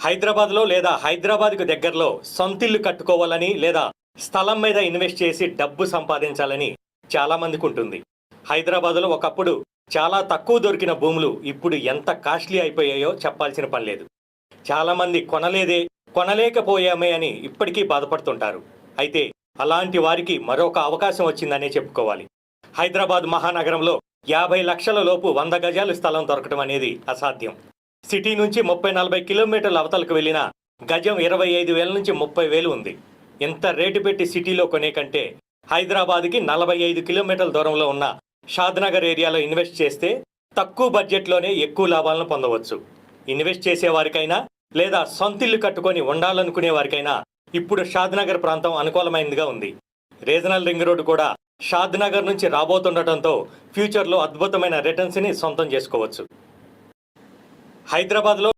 హైదరాబాద్లో లేదా హైదరాబాద్కు దగ్గరలో సొంతిల్లు కట్టుకోవాలని లేదా స్థలం మీద ఇన్వెస్ట్ చేసి డబ్బు సంపాదించాలని చాలామందికి ఉంటుంది. హైదరాబాద్లో ఒకప్పుడు చాలా తక్కువ దొరికిన భూములు ఇప్పుడు ఎంత కాస్ట్లీ అయిపోయాయో చెప్పాల్సిన పని లేదు. చాలామంది కొనలేకపోయామే అని ఇప్పటికీ బాధపడుతుంటారు. అయితే అలాంటి వారికి మరొక అవకాశం వచ్చిందనే చెప్పుకోవాలి. హైదరాబాద్ మహానగరంలో 50 లక్షల లోపు 100 గజాలు స్థలం దొరకడం అనేది అసాధ్యం. సిటీ నుంచి 30-40 కిలోమీటర్ల అవతలకు వెళ్ళిన గజం 25,000 నుంచి 30,000 ఉంది. ఎంత రేటు పెట్టి సిటీలో కొనే కంటే హైదరాబాద్కి 45 కిలోమీటర్ల దూరంలో ఉన్న షాద్నగర్ ఏరియాలో ఇన్వెస్ట్ చేస్తే తక్కువ బడ్జెట్లోనే ఎక్కువ లాభాలను పొందవచ్చు. ఇన్వెస్ట్ చేసే వారికైనా లేదా సొంతిల్లు కట్టుకొని ఉండాలనుకునే వారికైనా ఇప్పుడు షాద్నగర్ ప్రాంతం అనుకూలమైనదిగా ఉంది. రీజనల్ రింగ్ రోడ్డు కూడా షాద్నగర్ నుంచి రాబోతుండటంతో ఫ్యూచర్లో అద్భుతమైన రిటర్న్స్ని సొంతం చేసుకోవచ్చు. హైదరాబాద్లో